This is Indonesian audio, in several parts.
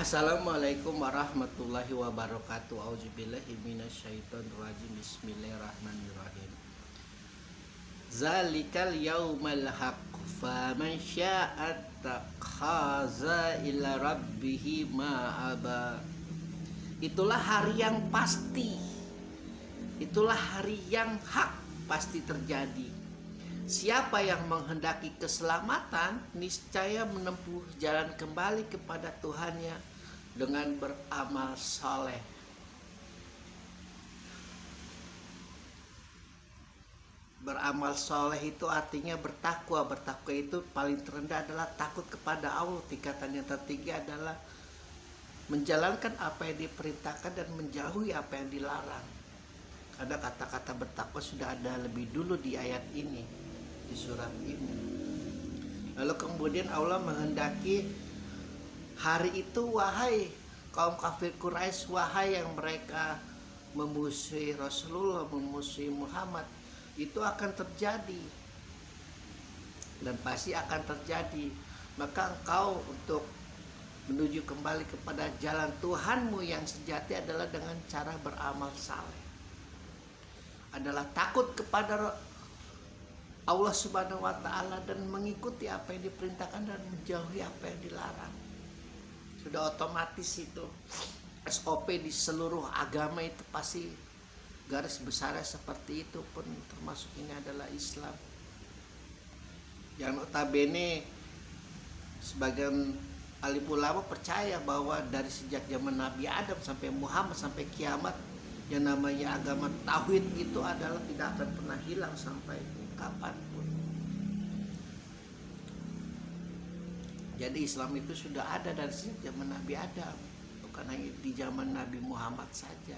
Assalamualaikum warahmatullahi wabarakatuh. Auzubillahi minasyaitonirrajim. Bismillahirrahmanirrahim. Zalikal yaumal haq faman syaa'a takhaza ila rabbihi ma'aba. Itulah hari yang pasti. Itulah hari yang hak pasti terjadi. Siapa yang menghendaki keselamatan, niscaya menempuh jalan kembali kepada Tuhannya dengan beramal saleh. Beramal saleh itu artinya bertakwa. Bertakwa itu paling terendah adalah takut kepada Allah. Tingkatan yang tertinggi adalah menjalankan apa yang diperintahkan dan menjauhi apa yang dilarang. Ada kata-kata bertakwa sudah ada lebih dulu di ayat ini, di surat ini. Lalu kemudian Allah menghendaki hari itu, wahai kaum kafir Quraisy, wahai yang mereka memusuhi Rasulullah, memusuhi Muhammad, itu akan terjadi dan pasti akan terjadi. Maka engkau untuk menuju kembali kepada jalan Tuhanmu yang sejati adalah dengan cara beramal saleh, adalah takut kepada Allah Subhanahu wa Ta'ala dan mengikuti apa yang diperintahkan dan menjauhi apa yang dilarang. Sudah otomatis itu SOP di seluruh agama itu pasti garis besarnya seperti itu, pun termasuk ini adalah Islam. Yang notabene sebagian alim ulama percaya bahwa dari sejak zaman Nabi Adam sampai Muhammad sampai kiamat, yang namanya agama tauhid itu adalah tidak akan pernah hilang sampai kapanpun. Jadi Islam itu sudah ada dari sejak zaman Nabi Adam, bukan hanya di zaman Nabi Muhammad saja.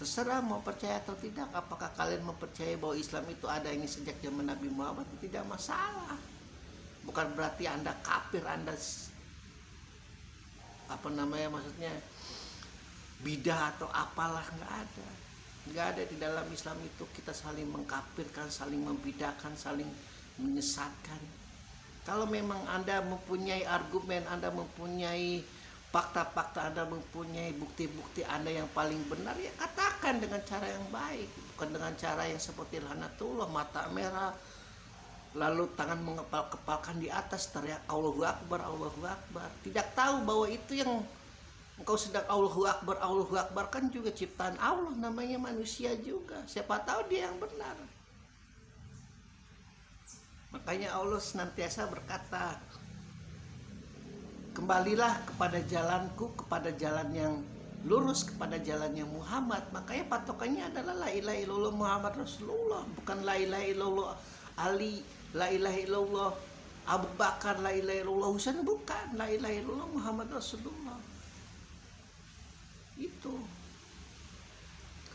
Terserah mau percaya atau tidak. Apakah kalian mempercayai bahwa Islam itu ada ini sejak zaman Nabi Muhammad? Tidak masalah. Bukan berarti Anda kafir, Anda maksudnya bidah atau apalah, nggak ada. Nggak ada di dalam Islam itu kita saling mengkafirkan, saling membidahkan, saling menyesatkan. Kalau memang Anda mempunyai argumen, Anda mempunyai fakta-fakta, Anda mempunyai bukti-bukti Anda yang paling benar, ya katakan dengan cara yang baik, bukan dengan cara yang seperti lanatullah, mata merah, lalu tangan mengepal-kepalkan di atas, teriak Allahu Akbar, Allahu Akbar. Tidak tahu bahwa itu yang engkau sedang Allahu Akbar kan juga ciptaan Allah, namanya manusia juga. Siapa tahu dia yang benar. Makanya Allah senantiasa berkata, kembalilah kepada jalanku, kepada jalan yang lurus, kepada jalannya Muhammad. Makanya patokannya adalah la ilaha illallah Muhammad Rasulullah, bukan la ilaha illallah Ali, la ilaha illallah Abu Bakar, la ilaha illallah Husain, bukan. La ilaha illallah Muhammad Rasulullah. Itu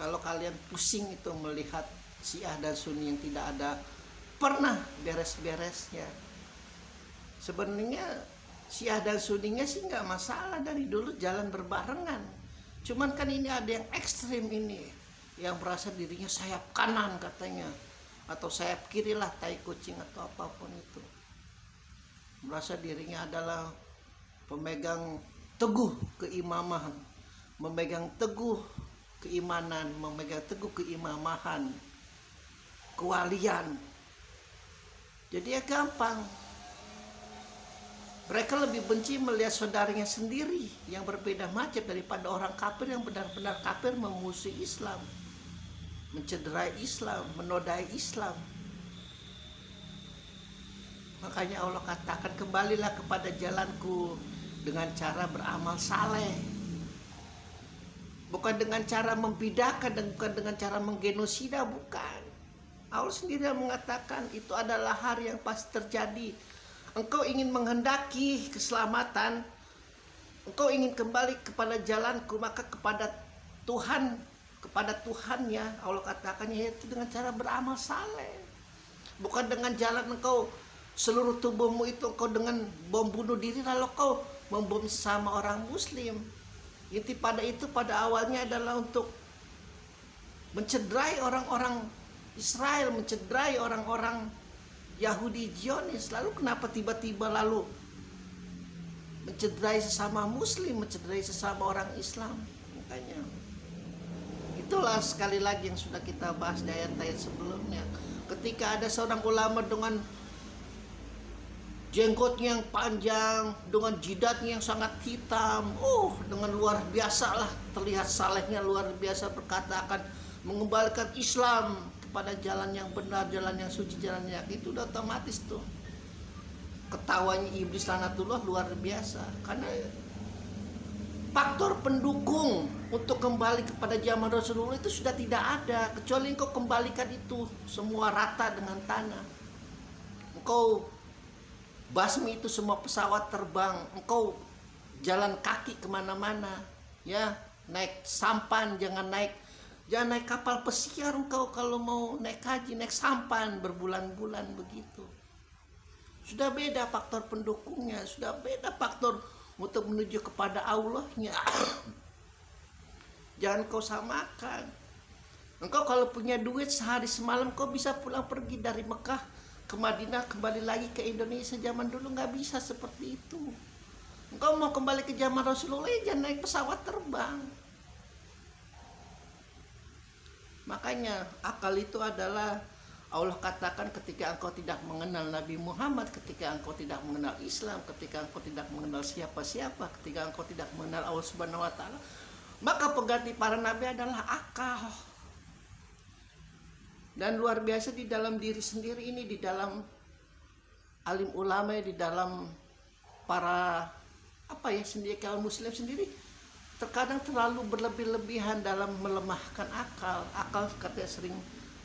kalau kalian pusing itu melihat Syiah dan Sunni yang tidak ada pernah beres-beresnya, sebenarnya Syiah dan Sunninya sih nggak masalah, dari dulu jalan berbarengan. Cuman kan ini ada yang ekstrim ini, yang merasa dirinya sayap kanan katanya, atau sayap kiri lah, tai kucing atau apapun itu, merasa dirinya adalah pemegang teguh keimamahan, memegang teguh keimanan, memegang teguh keimamahan, kewalian. Jadi ya gampang. Mereka lebih benci melihat saudaranya sendiri yang berbeda macam daripada orang kafir yang benar-benar kafir, memusuhi Islam, mencederai Islam, menodai Islam. Makanya Allah katakan, kembalilah kepada jalanku dengan cara beramal saleh, bukan dengan cara membidakan dan bukan dengan cara menggenosida, bukan. Allah sendiri yang mengatakan itu adalah hari yang pasti terjadi. Engkau ingin menghendaki keselamatan, engkau ingin kembali kepada jalanku, maka kepada Tuhan, kepada Tuhannya Allah katakannya yaitu dengan cara beramal saleh, bukan dengan jalan engkau seluruh tubuhmu itu engkau dengan bom bunuh diri lalu kau membom sama orang Muslim. Inti pada itu pada awalnya adalah untuk mencederai orang-orang Israel, mencederai orang-orang Yahudi Zionis. Lalu kenapa tiba-tiba lalu mencederai sesama muslim, mencederai sesama orang Islam. Makanya itulah sekali lagi yang sudah kita bahas di ayat-ayat sebelumnya. Ketika ada seorang ulama dengan jenggotnya yang panjang, dengan jidatnya yang sangat hitam, dengan luar biasa lah, terlihat salehnya luar biasa, berkata akan mengembalikan Islam kepada jalan yang benar, jalan yang suci, jalan yang itu, udah otomatis tuh ketawanya iblis laknatullah luar biasa. Karena faktor pendukung untuk kembali kepada zaman Rasulullah itu sudah tidak ada, kecuali engkau kembalikan itu semua rata dengan tanah. Engkau basmi itu semua pesawat terbang, engkau jalan kaki kemana-mana, ya, naik sampan, jangan naik kapal pesiar. Engkau kalau mau naik haji, naik sampan berbulan-bulan begitu. Sudah beda faktor pendukungnya, sudah beda faktor untuk menuju kepada Allahnya. Jangan kau samakan. Engkau kalau punya duit sehari semalam kau bisa pulang pergi dari Mekah ke Madinah, kembali lagi ke Indonesia. Zaman dulu nggak bisa seperti itu. Engkau mau kembali ke zaman Rasulullah, jangan naik pesawat terbang. Makanya akal itu adalah, Allah katakan ketika engkau tidak mengenal Nabi Muhammad, ketika engkau tidak mengenal Islam, ketika engkau tidak mengenal siapa-siapa, ketika engkau tidak mengenal Allah Subhanahu wa Ta'ala, maka pengganti para nabi adalah akal. Dan luar biasa di dalam diri sendiri ini, di dalam alim ulama, di dalam para sendiri kaum muslim sendiri, terkadang terlalu berlebih-lebihan dalam melemahkan akal. Akal katanya sering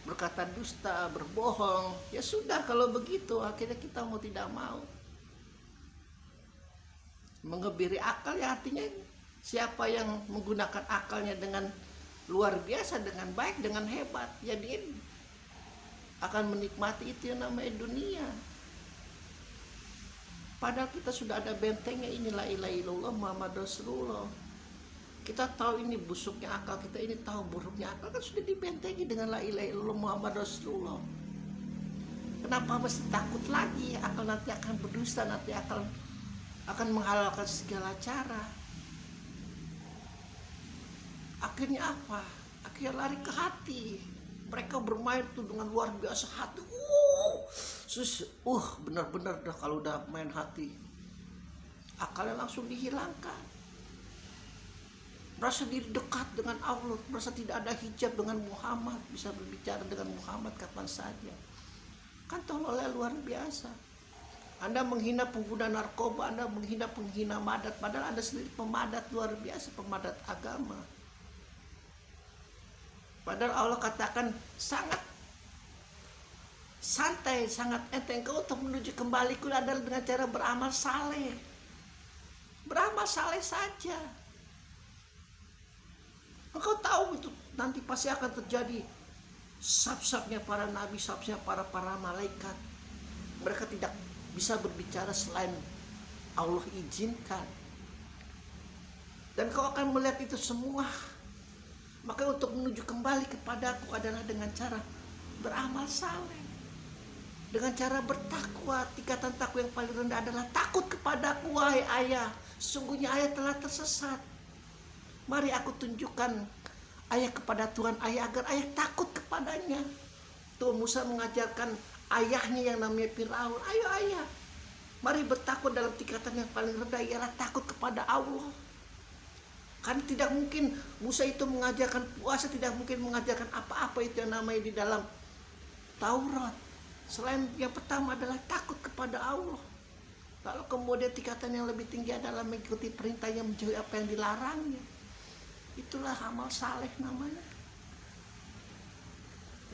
berkata dusta, berbohong. Ya sudah, kalau begitu akhirnya kita mau tidak mau mengebiri akal, ya artinya siapa yang menggunakan akalnya dengan luar biasa, dengan baik, dengan hebat, ya dia akan menikmati itu yang namanya dunia. Padahal kita sudah ada bentengnya, inilah ilaha illallah Muhammad Rasulullah. Kita tahu ini busuknya akal kita, ini tahu buruknya akal, kan sudah dibentengi dengan la ilaha illallah Muhammad Rasulullah. Kenapa mesti takut lagi? Akal nanti akan berdusta, nanti akan menghalalkan segala cara. Akhirnya apa? Akhirnya lari ke hati. Mereka bermain tuh dengan luar biasa hati. Benar-benar dah kalau udah main hati, akalnya langsung dihilangkan. Merasa diri dekat dengan Allah, merasa tidak ada hijab dengan Muhammad, bisa berbicara dengan Muhammad kapan saja. Kan tololnya luar biasa. Anda menghina pengguna narkoba, Anda menghina penghina madat, padahal Anda sendiri pemadat luar biasa, pemadat agama. Padahal Allah katakan sangat santai, sangat enteng kau untuk menuju kembali adalah dengan cara beramal saleh. Beramal saleh saja. Engkau tahu itu nanti pasti akan terjadi sab-sabnya para nabi, sabnya para malaikat. Mereka tidak bisa berbicara selain Allah izinkan. Dan kau akan melihat itu semua. Maka untuk menuju kembali kepadaku adalah dengan cara beramal saleh, dengan cara bertakwa. Tingkatan takwa yang paling rendah adalah takut kepadaku, wahai ayah. Sesungguhnya ayah telah tersesat. Mari aku tunjukkan ayah kepada Tuhan ayah agar ayah takut kepadanya. Tuh Musa mengajarkan ayahnya yang namanya Firaun, ayo ayah, mari bertakwa dalam tingkatan yang paling rendah, ialah takut kepada Allah. Kan tidak mungkin Musa itu mengajarkan puasa, tidak mungkin mengajarkan apa-apa itu yang namanya di dalam Taurat. Selain yang pertama adalah takut kepada Allah. Lalu kemudian tingkatan yang lebih tinggi adalah mengikuti perintah yang menjauhi apa yang dilarangnya. Itulah amal saleh namanya.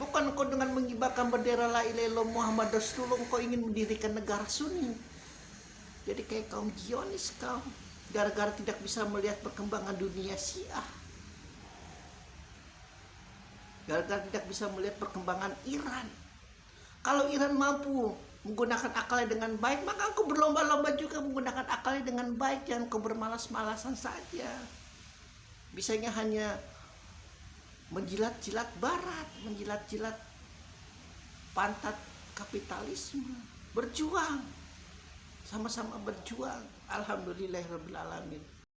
Bukan kau dengan mengibarkan bendera la ilaha illallah Muhammad Rasulullah kau ingin mendirikan negara Sunni. Jadi kayak kaum Zionis kau, gara-gara tidak bisa melihat perkembangan dunia Syiah, gara-gara tidak bisa melihat perkembangan Iran. Kalau Iran mampu menggunakan akalnya dengan baik, maka aku berlomba-lomba juga menggunakan akalnya dengan baik. Jangan kau bermalas-malasan saja. Bisanya hanya menjilat-jilat barat, menjilat-jilat pantat kapitalisme. Berjuang, sama-sama berjuang. Alhamdulillahirabbil alamin.